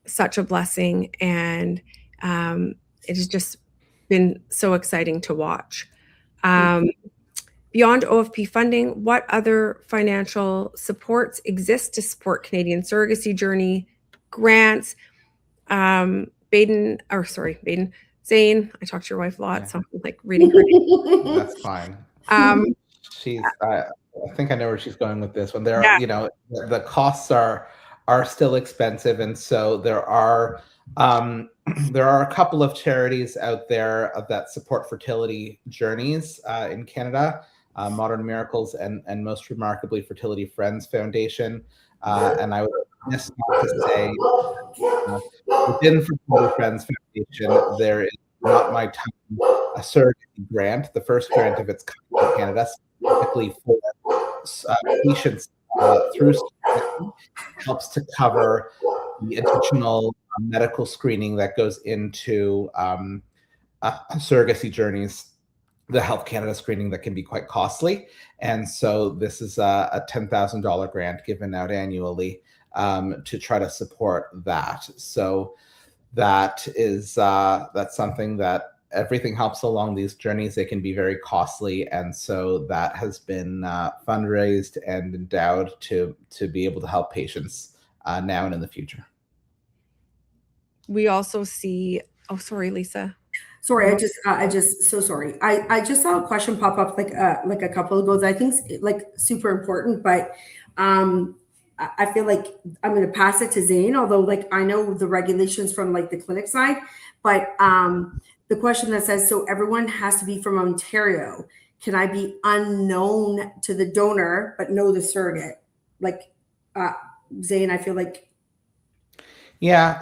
such a blessing, and it has just been so exciting to watch. Beyond OFP funding, what other financial supports exist to support Canadian surrogacy journey? Grants. Zane, I talk to your wife a lot, so I'm like reading her. That's fine. She's I think I know where she's going with this one. There are, the costs are still expensive, and so there are a couple of charities out there that support fertility journeys in Canada. Modern Miracles and most remarkably Fertility Friends Foundation. And I would just want to say within Fertility Friends Foundation, there is Not My Time, a surrogacy grant, the first grant of its kind in Canada, specifically for patients through surrogacy, helps to cover the additional medical screening that goes into surrogacy journeys, the Health Canada screening that can be quite costly. And so this is a $10,000 grant given out annually to try to support that. So that is that's something that everything helps along these journeys. They can be very costly. And so that has been fundraised and endowed to be able to help patients now and in the future. We also see, oh, sorry, Lisa. Sorry, I just so sorry. I just saw a question pop up like a couple of ago that I think is like super important, but I feel like I'm going to pass it to Zane, although like I know the regulations from like the clinic side, but the question that says, so everyone has to be from Ontario. Can I be unknown to the donor but know the surrogate? Like Zane, I feel like. Yeah,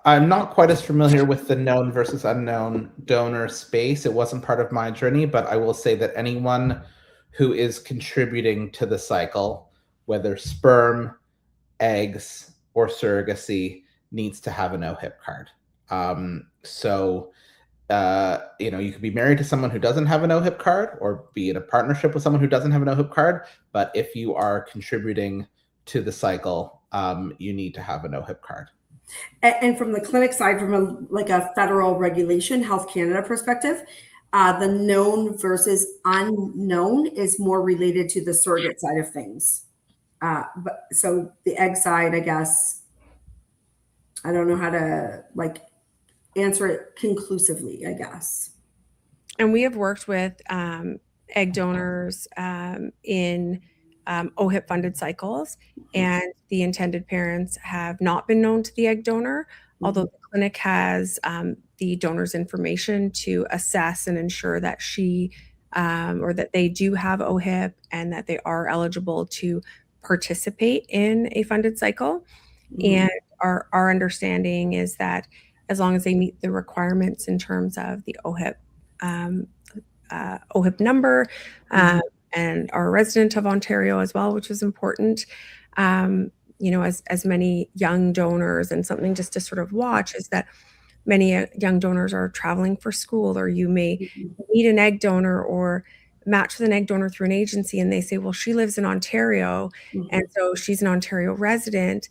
I'm not quite as familiar with the known versus unknown donor space. It wasn't part of my journey, but I will say that anyone who is contributing to the cycle, whether sperm, eggs, or surrogacy, needs to have an OHIP card. So you could be married to someone who doesn't have an OHIP card, or be in a partnership with someone who doesn't have an OHIP card. But if you are contributing to the cycle, you need to have an OHIP card. And from the clinic side, from a federal regulation, Health Canada perspective, the known versus unknown is more related to the surrogate side of things. But so the egg side, I guess, I don't know how to answer it conclusively, I guess. And we have worked with egg donors in OHIP funded cycles, and the intended parents have not been known to the egg donor, although the clinic has the donor's information to assess and ensure that she or that they do have OHIP and that they are eligible to participate in a funded cycle. And our understanding is that as long as they meet the requirements in terms of the OHIP OHIP number and are a resident of Ontario as well, which is important. As many young donors, and something just to sort of watch is that many young donors are traveling for school, or you may meet an egg donor or match with an egg donor through an agency, and they say, well, she lives in Ontario, and so she's an Ontario resident,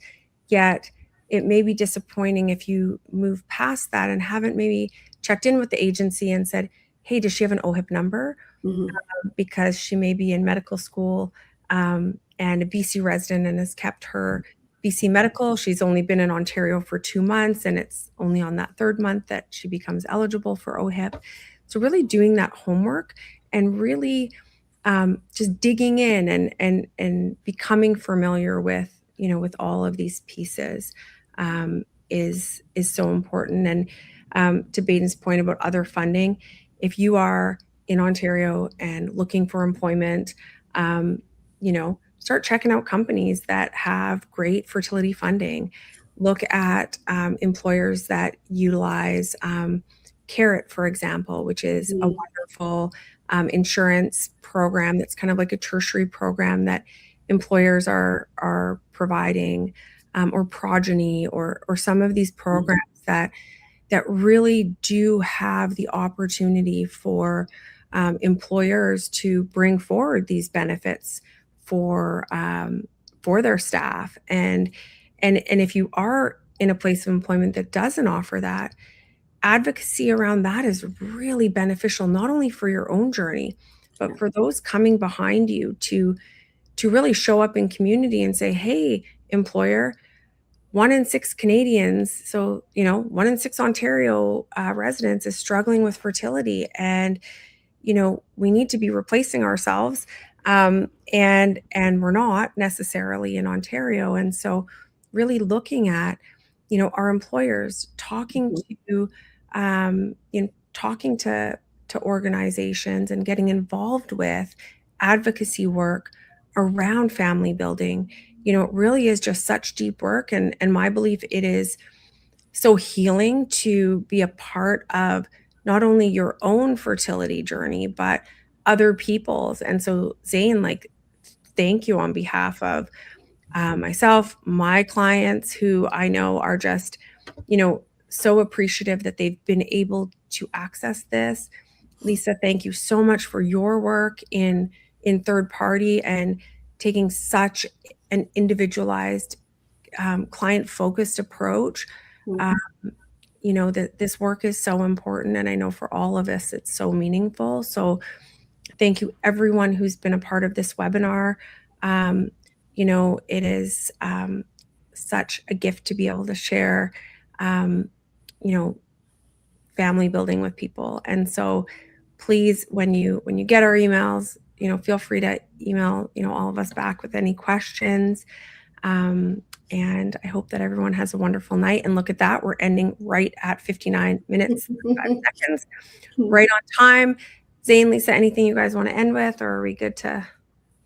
yet it may be disappointing if you move past that and haven't maybe checked in with the agency and said, hey, does she have an OHIP number? Because she may be in medical school and a BC resident and has kept her BC medical. She's only been in Ontario for 2 months, and it's only on that 3rd month that she becomes eligible for OHIP. So really doing that homework and really just digging in and becoming familiar with, with all of these pieces is so important. And to Baden's point about other funding, if you are in Ontario and looking for employment, start checking out companies that have great fertility funding. Look at employers that utilize Carrot, for example, which is a wonderful insurance program that's kind of like a tertiary program that employers are providing, or Progeny, or some of these programs that really do have the opportunity for employers to bring forward these benefits for their staff. And if you are in a place of employment that doesn't offer that, advocacy around that is really beneficial, not only for your own journey, but for those coming behind you to really show up in community and say, hey, employer, 1 in 6 Canadians, so 1 in 6 Ontario residents is struggling with fertility, and we need to be replacing ourselves, and we're not necessarily in Ontario. And so really looking at our employers, talking to organizations and getting involved with advocacy work around family building. It really is just such deep work, and my belief, it is so healing to be a part of not only your own fertility journey, but other people's. And so Zane, thank you on behalf of myself, my clients, who I know are just, so appreciative that they've been able to access this. Lisa, thank you so much for your work in third party and taking such an individualized, client-focused approach. That this work is so important, and I know for all of us, it's so meaningful. So thank you, everyone who's been a part of this webinar. It is such a gift to be able to share, family building with people. And so please, when you get our emails, feel free to email, all of us back with any questions. And I hope that everyone has a wonderful night. And look at that, we're ending right at 59 minutes, 5 seconds, right on time. Zane, Lisa, anything you guys want to end with, or are we good to?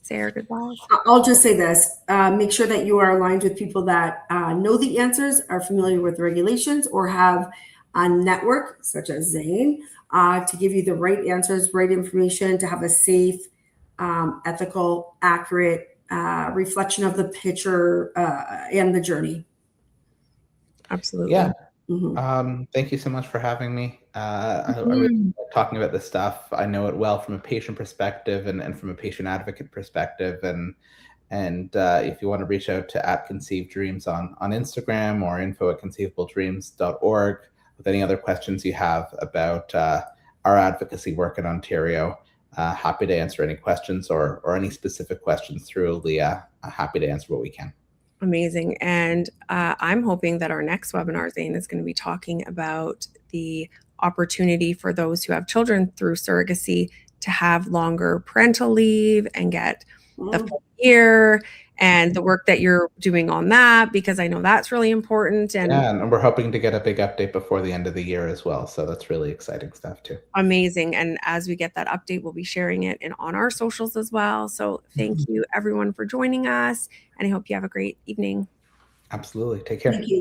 say our goodbyes? I'll just say this. Make sure that you are aligned with people that know the answers, are familiar with regulations, or have a network such as Zane to give you the right answers, right information, to have a safe, ethical, accurate reflection of the picture and the journey. Absolutely. Yeah. Mhm. Thank you so much for having me. I really like talking about this stuff. I know it well from a patient perspective and from a patient advocate perspective. And if you want to reach out to @conceived_dreams on Instagram or info@conceivabledreams.org with any other questions you have about our advocacy work in Ontario, happy to answer any questions or any specific questions through Leah. Happy to answer what we can. Amazing. And I'm hoping that our next webinar, Zane, is going to be talking about the opportunity for those who have children through surrogacy to have longer parental leave and get the full year, and the work that you're doing on that, because I know that's really important. And Yeah, and we're hoping to get a big update before the end of the year as well. So that's really exciting stuff too. amazing. And as we get that update, we'll be sharing it on our socials as well. So thank you everyone for joining us, and I hope you have a great evening. Absolutely. Take care. Thank you.